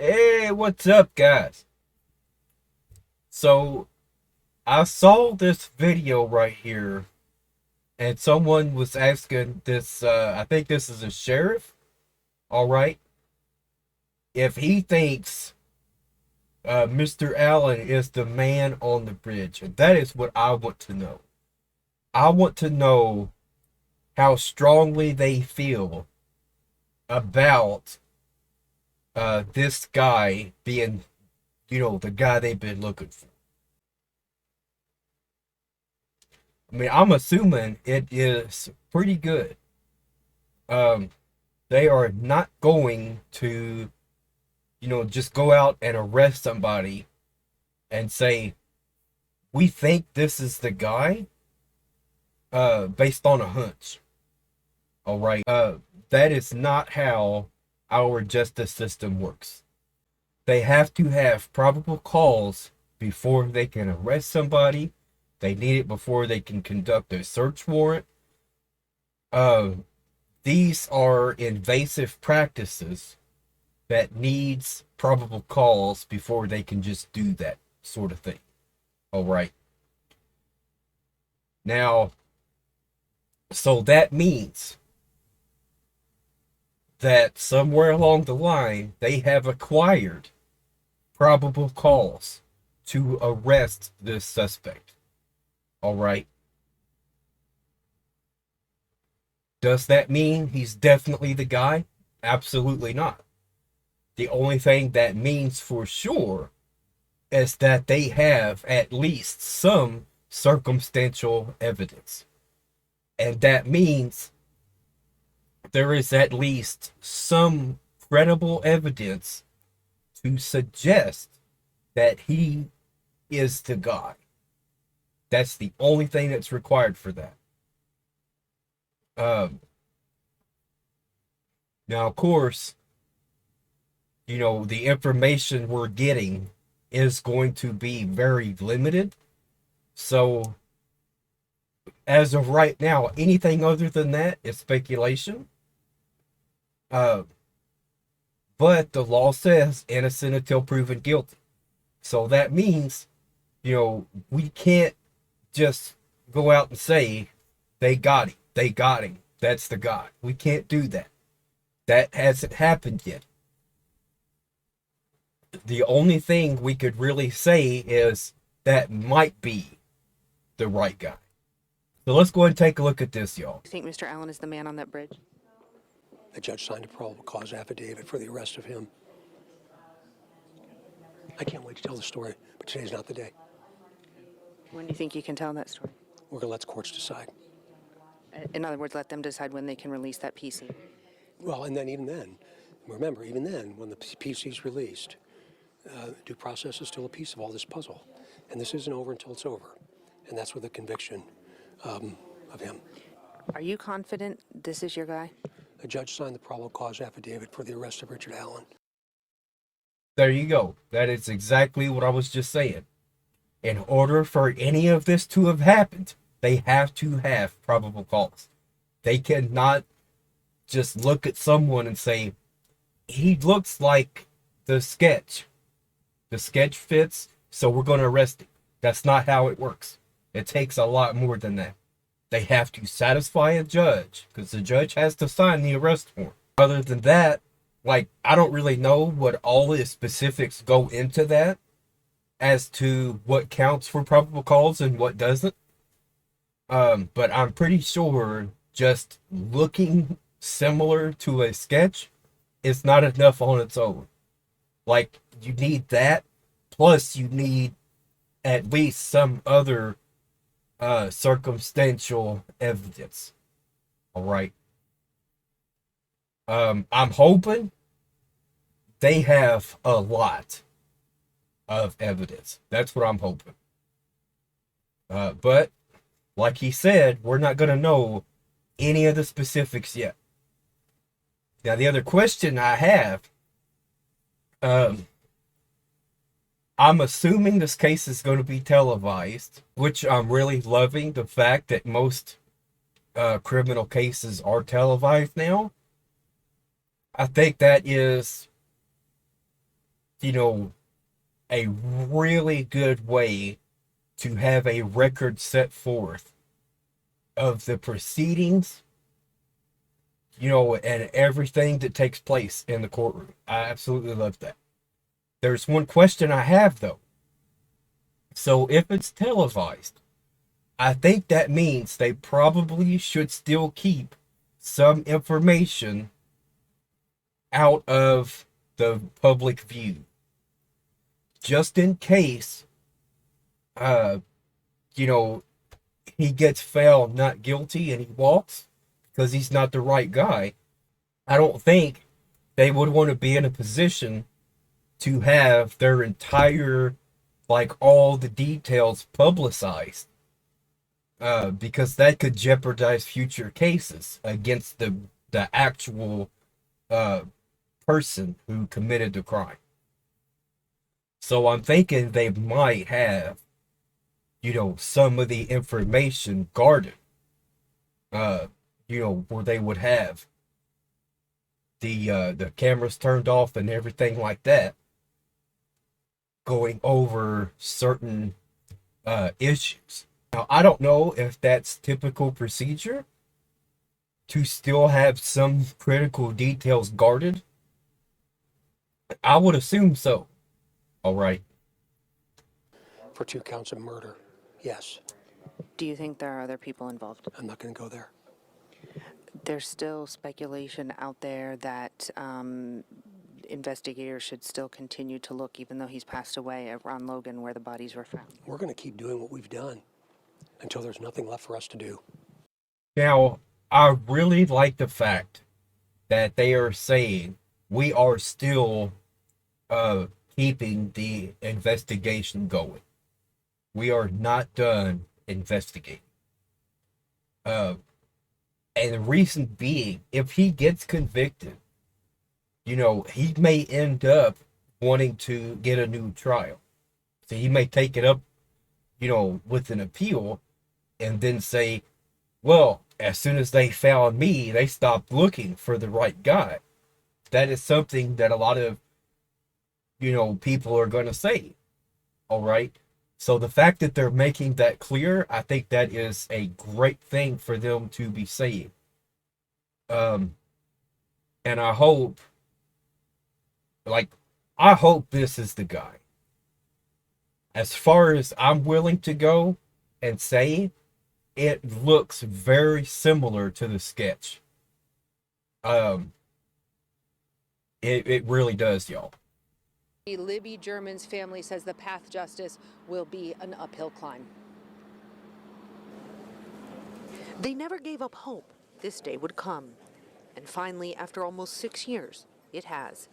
Hey, what's up, guys? So, I saw this video right here, and someone was asking this, I think this is a sheriff, all right, if he thinks Mr. Allen is the man on the bridge. And that is what I want to know. I want to know how strongly they feel about this guy being, the guy they've been looking for. I mean, I'm assuming it is pretty good. Um, they are not going to, just go out and arrest somebody and say, we think this is the guy, based on a hunch. All right. That is not how our justice system works. They have to have probable cause before they can arrest somebody. They need it before they can conduct a search warrant. These are invasive practices that needs probable cause before they can just do that sort of thing. All right. Now, so that means that somewhere along the line, they have acquired probable cause to arrest this suspect. All right. Does that mean he's definitely the guy? Absolutely not. The only thing that means for sure is that they have at least some circumstantial evidence. And that means there is at least some credible evidence to suggest that he is the guy. That's the only thing that's required for that. Now, of course, the information we're getting is going to be very limited. So, as of right now, anything other than that is speculation. But the law says innocent until proven guilty. So that means, we can't just go out and say they got him. They got him. That's the guy. We can't do that. That hasn't happened yet. The only thing we could really say is that might be the right guy. So let's go ahead and take a look at this, y'all. You think Mr. Allen is the man on that bridge? The judge signed a probable cause affidavit for the arrest of him. I can't wait to tell the story, but today's not the day. When do you think you can tell that story? We're going to let the courts decide. In other words, let them decide when they can release that PC. Well, and then even then, remember, even then, when the PC is released, due process is still a piece of all this puzzle. And this isn't over until it's over. And that's with the conviction of him. Are you confident this is your guy? The judge signed the probable cause affidavit for the arrest of Richard Allen. There you go. That is exactly what I was just saying. In order for any of this to have happened, they have to have probable cause. They cannot just look at someone and say, he looks like the sketch. The sketch fits, so we're going to arrest him. That's not how it works. It takes a lot more than that. They have to satisfy a judge, because the judge has to sign the arrest warrant. Other than that, I don't really know what all the specifics go into that as to what counts for probable cause and what doesn't. But I'm pretty sure just looking similar to a sketch is not enough on its own. You need that, plus you need at least some other circumstantial evidence. All right. I'm hoping they have a lot of evidence. That's what I'm hoping. But like he said, we're not going to know any of the specifics yet. Now, the other question I have, I'm assuming this case is going to be televised, which I'm really loving the fact that most criminal cases are televised now. I think that is you know, a really good way to have a record set forth of the proceedings, you know, and everything that takes place in the courtroom. I absolutely love that. There's one question I have, though. So if it's televised, I think that means they probably should still keep some information out of the public view. Just in case, you know, he gets found not guilty and he walks because he's not the right guy. I don't think they would want to be in a position to have their entire, like, all the details publicized, because that could jeopardize future cases against the actual person who committed the crime. So I'm thinking they might have, you know, some of the information guarded, you know, where they would have the cameras turned off and everything like that, going over certain issues. Now, I don't know if that's typical procedure to still have some critical details guarded. I would assume so. All right. For 2 counts of murder, yes. Do you think there are other people involved? I'm not going to go there. There's still speculation out there that investigators should still continue to look, even though he's passed away, at Ron Logan, where the bodies were found. We're going to keep doing what we've done until there's nothing left for us to do. Now, I really like the fact that they are saying we are still keeping the investigation going. We are not done investigating. And the reason being, if he gets convicted, you know, he may end up wanting to get a new trial. So he may take it up, you know, with an appeal and then say, well, as soon as they found me, they stopped looking for the right guy. That is something that a lot of, you know, people are going to say. All right. So the fact that they're making that clear, I think that is a great thing for them to be saying. And I hope, I hope this is the guy. As far as I'm willing to go and say, it looks very similar to the sketch. It really does, y'all. Libby German's family says the path to justice will be an uphill climb. They never gave up hope this day would come. And finally, after almost 6 years, it has.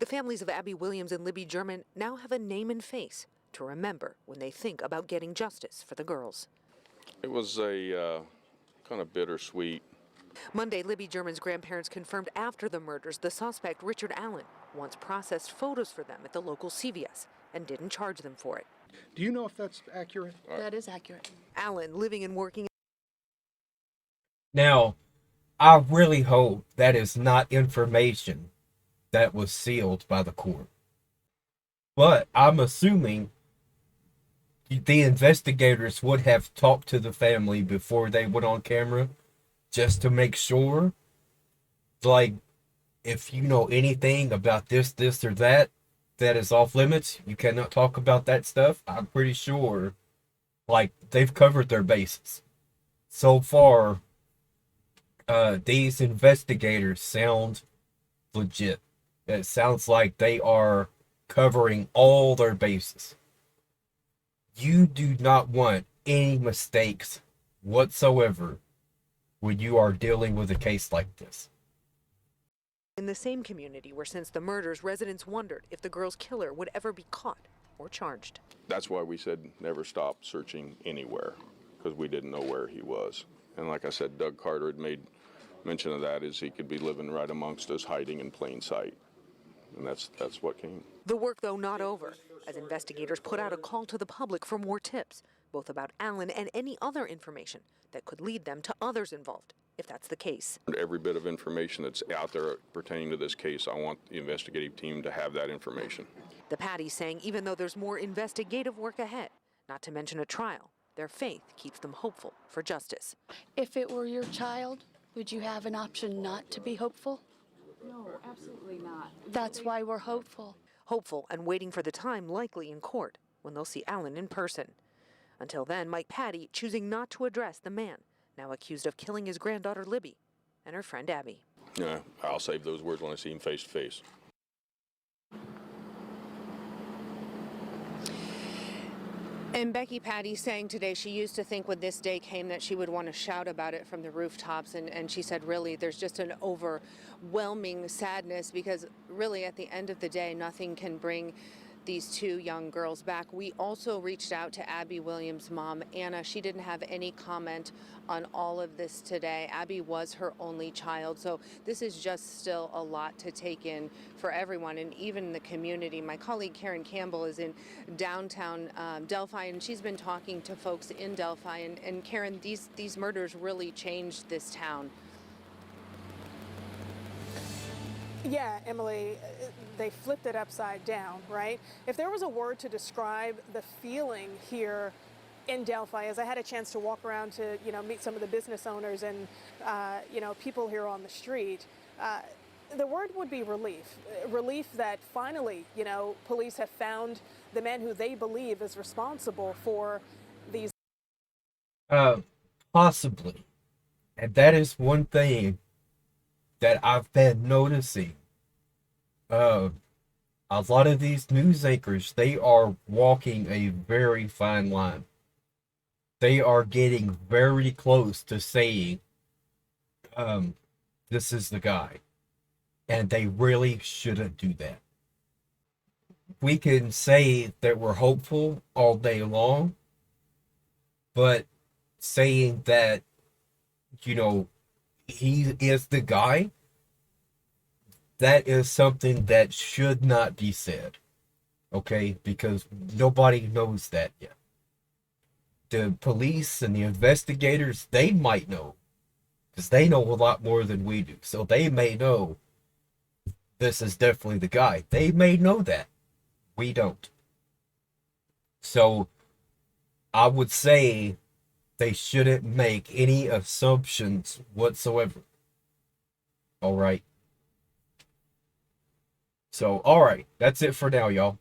The families of Abby Williams and Libby German now have a name and face to remember when they think about getting justice for the girls. It was a kind of bittersweet. Monday, Libby German's grandparents confirmed after the murders the suspect, Richard Allen, once processed photos for them at the local CVS and didn't charge them for it. Do you know if that's accurate? That is accurate. Allen, living and working. Now, I really hope that is not information that was sealed by the court. But I'm assuming the investigators would have talked to the family before they went on camera, just to make sure, like, if you know anything about this or that is off limits, you cannot talk about that stuff. I'm pretty sure, like, they've covered their bases. So far, these investigators sound legit. It sounds like they are covering all their bases. You do not want any mistakes whatsoever when you are dealing with a case like this. In the same community where since the murders, residents wondered if the girl's killer would ever be caught or charged. That's why we said never stop searching anywhere, because we didn't know where he was. And like I said, Doug Carter had made mention of that, is he could be living right amongst us, hiding in plain sight. And that's what came. The work, though, not over, as investigators put out a call to the public for more tips, both about Allen and any other information that could lead them to others involved if that's the case. Every bit of information that's out there pertaining to this case, I want the investigative team to have that information. The Patty saying even though there's more investigative work ahead, not to mention a trial, their faith keeps them hopeful for justice. If it were your child, would you have an option not to be hopeful? No, absolutely not. That's why we're hopeful. Hopeful and waiting for the time likely in court when they'll see Alan in person. Until then, Mike Patty choosing not to address the man now accused of killing his granddaughter Libby and her friend Abby. Yeah, I'll save those words when I see him face to face. And Becky Patty saying today she used to think when this day came that she would want to shout about it from the rooftops. And she said, really, there's just an overwhelming sadness because really at the end of the day, nothing can bring these two young girls back. We also reached out to Abby Williams' mom, Anna. She didn't have any comment on all of this today. Abby was her only child, so this is just still a lot to take in for everyone and even the community. My colleague Karen Campbell is in downtown Delphi, and she's been talking to folks in Delphi. And Karen, these murders really changed this town. Yeah, Emily, they flipped it upside down, right? If there was a word to describe the feeling here in Delphi, as I had a chance to walk around to, meet some of the business owners and, people here on the street, the word would be relief. Relief that finally, police have found the man who they believe is responsible for these. Possibly. And that is one thing that I've been noticing. A lot of these news anchors, they are walking a very fine line. They are getting very close to saying, this is the guy. And they really shouldn't do that. We can say that we're hopeful all day long, but saying that, he is the guy, that is something that should not be said. Okay? Because nobody knows that yet. The police and the investigators, they might know. Because they know a lot more than we do. So they may know this is definitely the guy. They may know that. We don't. So I would say they shouldn't make any assumptions whatsoever. All right. So, all right. That's it for now, y'all.